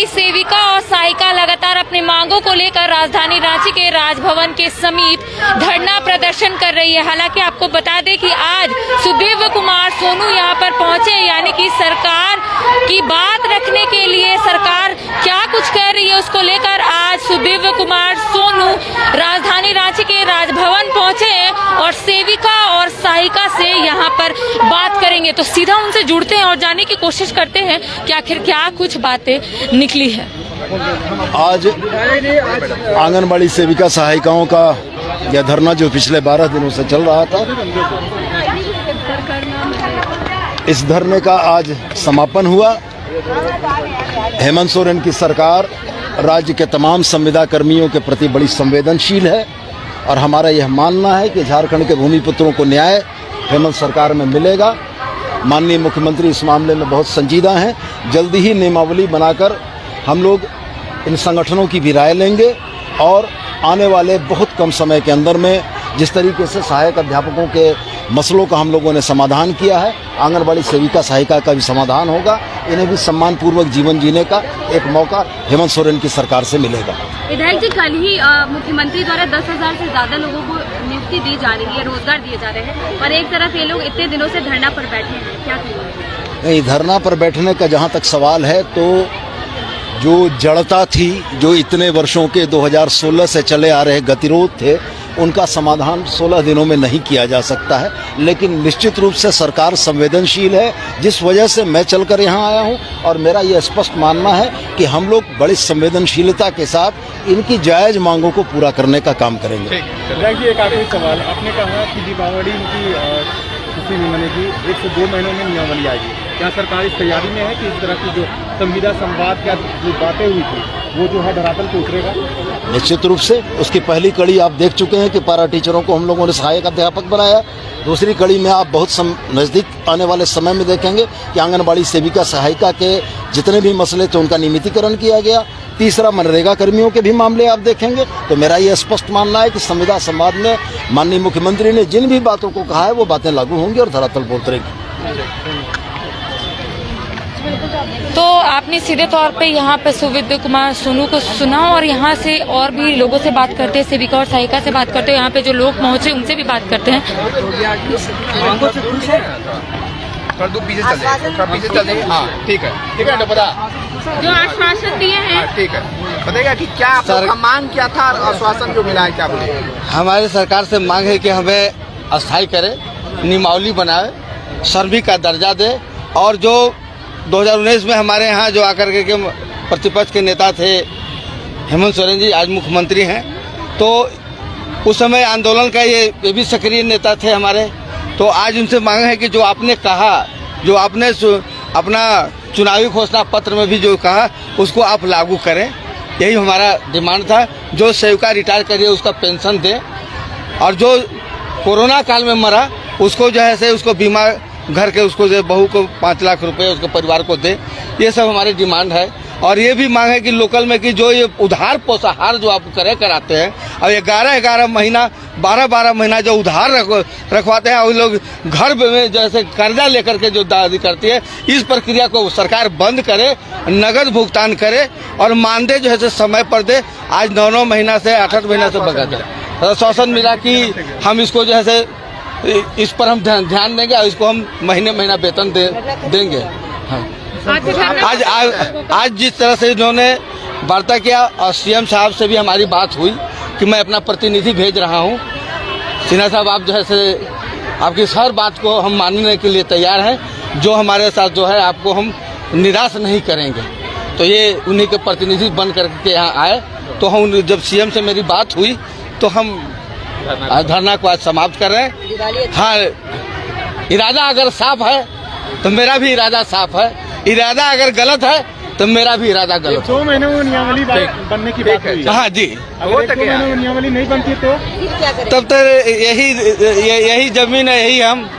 आंगनबाड़ी सेविका और सहायिका लगातार अपनी मांगों को लेकर राजधानी रांची के राजभवन के समीप धरना प्रदर्शन कर रही है। हालांकि आपको बता दें कि आज सुदेव कुमार सोनू यहां पर पहुंचे, यानी कि सरकार की बात रखने के लिए सरकार क्या कुछ कह रही है उसको लेकर आज सुदेव कुमार सोनू राजधानी रांची के राजभवन पहुंचे हैं और सेविका और सहायिका से यहां पर बात करेंगे। तो सीधा उनसे जुड़ते हैं और जानने की कोशिश करते हैं कि आखिर क्या कुछ बातें निकली है। आज आंगनबाड़ी सेविका सहायिकाओं का यह धरना जो पिछले 12 दिनों से चल रहा था, इस धरने का आज समापन हुआ। हेमंत सोरेन की सरकार राज्य के तमाम संविदा कर्मियों के प्रति बड़ी संवेदनशील है और हमारा यह मानना है कि झारखंड के भूमिपुत्रों को न्याय हेमंत सरकार में मिलेगा। माननीय मुख्यमंत्री इस मामले में बहुत संजीदा हैं। जल्दी ही नियमावली बनाकर हम लोग इन संगठनों की भी राय लेंगे और आने वाले बहुत कम समय के अंदर में जिस तरीके से सहायक अध्यापकों के मसलों का हम लोगों ने समाधान किया है, आंगनबाड़ी सेविका सहायिका का भी समाधान होगा। इन्हें भी सम्मानपूर्वक जीवन जीने का एक मौका हेमंत सोरेन की सरकार से मिलेगा। विधायक जी, कल ही मुख्यमंत्री द्वारा 10,000 से ज्यादा लोगों को नियुक्ति दी जा रही है, रोजगार दिए जा रहे हैं और एक तरफ ये लोग इतने दिनों से धरना पर बैठे हैं, क्या कहेंगे? नहीं, धरना पर बैठने का जहाँ तक सवाल है तो जो जड़ता थी, जो इतने वर्षों के 2016 से चले आ रहे गतिरोध थे, उनका समाधान 16 दिनों में नहीं किया जा सकता है। लेकिन निश्चित रूप से सरकार संवेदनशील है, जिस वजह से मैं चलकर यहाँ आया हूँ और मेरा यह स्पष्ट मानना है कि हम लोग बड़ी संवेदनशीलता के साथ इनकी जायज मांगों को पूरा करने का काम करेंगे। एक आखिरी सवाल, आपने कहा कि दीपावली की खुशी में मनेगी, 1 से 2 महीनों में नियमावली आएगी। क्या सरकार इस तैयारी में है कि इस तरह की जो संविदा संवाद क्या जो बातें हुई थी वो जो है धरातल पे उतरेगा? निश्चित रूप से उसकी पहली कड़ी आप देख चुके हैं कि पारा टीचरों को हम लोगों ने सहायक अध्यापक बनाया। दूसरी कड़ी में आप बहुत नज़दीक आने वाले समय में देखेंगे कि आंगनबाड़ी सेविका सहायिका के जितने भी मसले थे उनका नियमितीकरण किया गया। तीसरा, मनरेगा कर्मियों के भी मामले आप देखेंगे। तो मेरा ये स्पष्ट मानना है कि संविदा संवाद में माननीय मुख्यमंत्री ने जिन भी बातों को कहा है वो बातें लागू होंगी और धरातल पर उतरेगी। तो आपने सीधे तौर पे यहाँ पे सुदेव कुमार सोनू को सुना और यहाँ से और भी लोगों से बात करते हैं, सेविका और सहायिका से बात करते हैं, यहाँ पे जो लोग पहुँचे उनसे भी बात करते हैं। हाँ ठीक है, तो बता जो आश्वासन दिए हैं, ठीक है, बताइएगा कि क्या आपका मांग क्या था और आश्वासन जो मिला है क्या बोले? हमारी सरकार से मांग है कि हमें अस्थायी करे, नियमावली बनाए, सर्वी का दर्जा दे और जो 2019 में हमारे यहाँ जो आकर के प्रतिपक्ष के नेता थे हेमंत सोरेन जी, आज मुख्यमंत्री हैं, तो उस समय आंदोलन का ये भी सक्रिय नेता थे हमारे। तो आज उनसे मांग है कि जो आपने कहा, जो आपने अपना चुनावी घोषणा पत्र में भी जो कहा उसको आप लागू करें। यही हमारा डिमांड था। जो सेविका रिटायर करिए उसका पेंशन दें और जो कोरोना काल में मरा उसको जो है से उसको बीमा घर के उसको जो बहू को 5 लाख रुपए उसके परिवार को दे। ये सब हमारी डिमांड है। और ये भी मांग है कि लोकल में कि जो ये उधार पोषाहार जो आप कराते हैं और 11-11 महीना 12-12 महीना जो उधार रखवाते हैं और लोग घर में जैसे कर्जा लेकर के जो दादी करती है, इस प्रक्रिया को सरकार बंद करे, नगद भुगतान करे और मानदेय जो है समय पर दे। आज 9-9 महीना से 8-8 महीना से बगा दे। आश्वासन मिला कि हम इसको जो है इस पर हम ध्यान देंगे और इसको हम महीने वेतन देंगे। हाँ। आज जिस तरह से इन्होंने वार्ता किया और सीएम साहब से भी हमारी बात हुई कि मैं अपना प्रतिनिधि भेज रहा हूँ। सिन्हा साहब, आप जो है से आपकी हर बात को हम मानने के लिए तैयार हैं। जो हमारे साथ जो है आपको हम निराश नहीं करेंगे। तो ये उन्हीं के प्रतिनिधि बन करके यहाँ आए। तो हम जब सीएम से मेरी बात हुई तो हम धरना को आज समाप्त कर रहे हैं। हाँ, इरादा अगर साफ है तो मेरा भी इरादा साफ है। इरादा अगर गलत है तो मेरा भी इरादा गलत है। 2 महीने में नियमावली बनने की बात है। हाँ जी, अगर 2 महीने में नियमावली नहीं बनती तो तब तक यही जमीन है, यही हम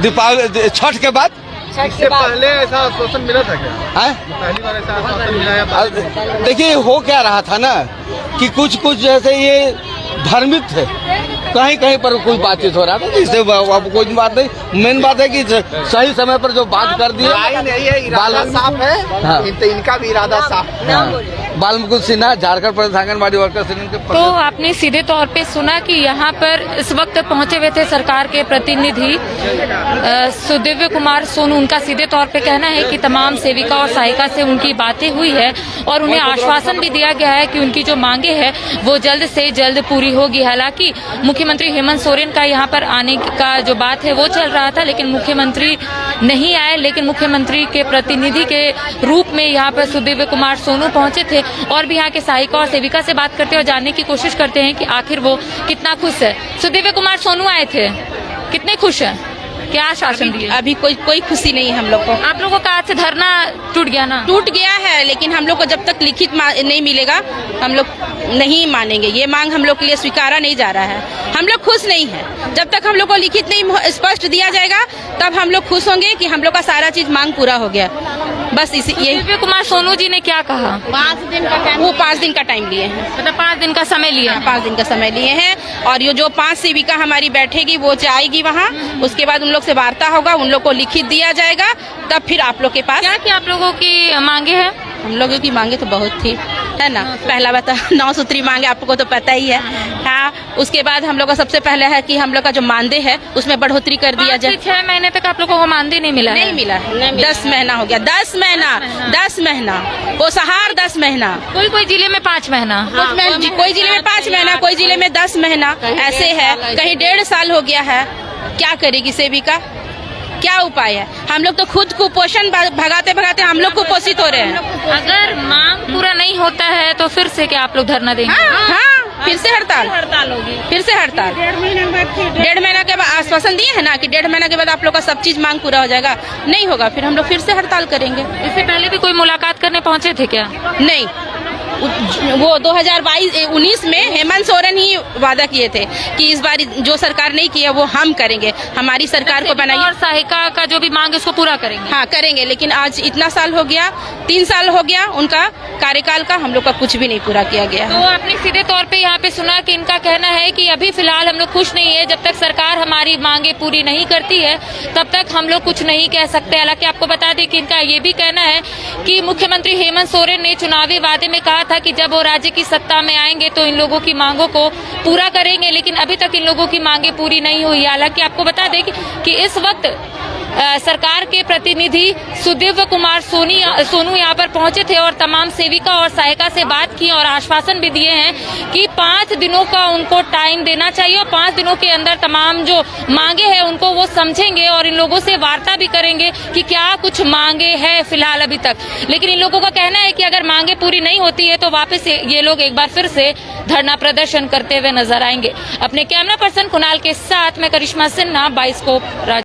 दीपावली छठ के बाद। इससे पहले ऐसा आश्वासन मिला था क्या? पहली बार ऐसा आश्वासन मिला है? देखिए, हो क्या रहा था ना कि कुछ जैसे ये भ्रमित थे कहीं कहीं पर कोई बातचीत हो रहा था, इससे अब कोई बात नहीं। मेन बात है कि सही समय पर जो बात कर दी साफ है, हाँ। इनका भी इरादा साफ। बालमुकुंद सिन्हा, झारखंड प्रदेश आंगनबाड़ी वर्कर्स यूनियन के तो आपने सीधे तौर पे सुना कि यहाँ पर इस वक्त पहुंचे हुए थे सरकार के प्रतिनिधि सुदिव्य कुमार सोनू। उनका सीधे तौर पे कहना है कि तमाम सेविका और सहायिका से उनकी बातें हुई है और उन्हें आश्वासन भी दिया गया है कि उनकी जो मांगे हैं वो जल्द से जल्द पूरी होगी। हालांकि मुख्यमंत्री हेमंत सोरेन का यहाँ पर आने का जो बात है वो चल रहा था, लेकिन मुख्यमंत्री नहीं आए। लेकिन मुख्यमंत्री के प्रतिनिधि के रूप में यहाँ पर सुदिव्य कुमार सोनू पहुंचे थे और भी यहाँ के सहायिका और सेविका से बात करते हैं और जानने की कोशिश करते हैं कि आखिर वो कितना खुश है। सुदिव्य कुमार सोनू आए थे, कितने खुश हैं, क्या आश्वासन दिए? अभी कोई खुशी नहीं है हम लोग को। आप लोगों का आज से धरना टूट गया ना? टूट गया है, लेकिन हम लोग को जब तक लिखित नहीं मिलेगा हम लोग नहीं मानेंगे। ये मांग हम लोग के लिए स्वीकारा नहीं जा रहा है। हम लोग खुश नहीं है। जब तक हम लोग को लिखित नहीं स्पष्ट दिया जाएगा तब हम लोग खुश होंगे कि हम लोग का सारा चीज मांग पूरा हो गया। बस इसी यही। सुदिव्य कुमार सोनू जी ने क्या कहा? 5 दिन का टाइम, वो 5 दिन का टाइम लिए हैं। मतलब 5 दिन का समय लिया है। 5 दिन का समय लिए हैं और ये जो 5 सेविका हमारी बैठेगी वो जाएगी वहाँ, उसके बाद उन लोग से वार्ता होगा, उन लोग को लिखित दिया जाएगा, तब फिर आप लोग के पास। क्या क्या आप लोगों की मांगे हैं? हम लोगों की मांगे तो बहुत थी, है ना। पहला बता 9 सूत्री मांगे, आपको तो पता ही है। हाँ, उसके बाद हम लोग का सबसे पहले है कि हम लोग का जो मानदेय है उसमें बढ़ोतरी कर दिया जाए। 6 महीने तक आप लोगों को मानदेय नहीं मिला? नहीं मिला, 10 महीना हो गया। 10 महीना पोषाहार 10 महीना। कोई जिले में 5 महीना, कोई जिले में 5 महीना, कोई जिले में 10 महीना, ऐसे है। कहीं 1.5 साल हो गया है। क्या करेगी सेविका, क्या उपाय है? हम लोग तो खुद कुपोषण भगाते भगाते हम लोग कुपोषित हो रहे हैं। अगर मांग पूरा नहीं होता है तो फिर से क्या आप लोग धरना देंगे? हाँ, फिर से हड़ताल होगी। फिर से हड़ताल 1.5 महीना के बाद आश्वासन दिए है ना कि 1.5 महीना के बाद आप लोग का सब चीज मांग पूरा हो जाएगा। नहीं होगा फिर हम लोग फिर से हड़ताल करेंगे। इससे पहले भी कोई मुलाकात करने पहुंचे थे क्या? नहीं, वो 2019 में हेमंत सोरेन ही वादा किए थे कि इस बार जो सरकार नहीं किया वो हम करेंगे, हमारी सरकार को बनाइए और सहायिका का जो भी मांग है उसको पूरा करेंगे। हाँ करेंगे, लेकिन आज इतना साल हो गया, 3 साल हो गया उनका कार्यकाल का, हम लोग का कुछ भी नहीं पूरा किया गया। तो आपने सीधे तौर पे यहाँ पे सुना कि इनका कहना है कि अभी फिलहाल हम लोग खुश नहीं है, जब तक सरकार हमारी मांगे पूरी नहीं करती है तब तक हम लोग कुछ नहीं कह सकते। हालांकि आपको बता दें कि इनका ये भी कहना है कि मुख्यमंत्री हेमंत सोरेन ने चुनावी वादे में कहा था कि जब वो राज्य की सत्ता में आएंगे तो इन लोगों की मांगों को पूरा करेंगे, लेकिन अभी तक इन लोगों की मांगे पूरी नहीं हुई। हालांकि आपको बता दें कि इस वक्त सरकार के प्रतिनिधि सुदिव्य कुमार सोनू यहाँ पर पहुंचे थे और तमाम सेविका और सहायिका से बात की और आश्वासन भी दिए हैं कि 5 दिनों का उनको टाइम देना चाहिए और 5 दिनों के अंदर तमाम जो मांगे हैं उनको वो समझेंगे और इन लोगों से वार्ता भी करेंगे कि क्या कुछ मांगे हैं फिलहाल अभी तक। लेकिन इन लोगों का कहना है कि अगर मांगे पूरी नहीं होती है तो वापस ये लोग एक बार फिर से धरना प्रदर्शन करते हुए नजर आएंगे। अपने कैमरा पर्सन कुणाल के साथ मैं करिश्मा सिन्हा, बाइस्कोप।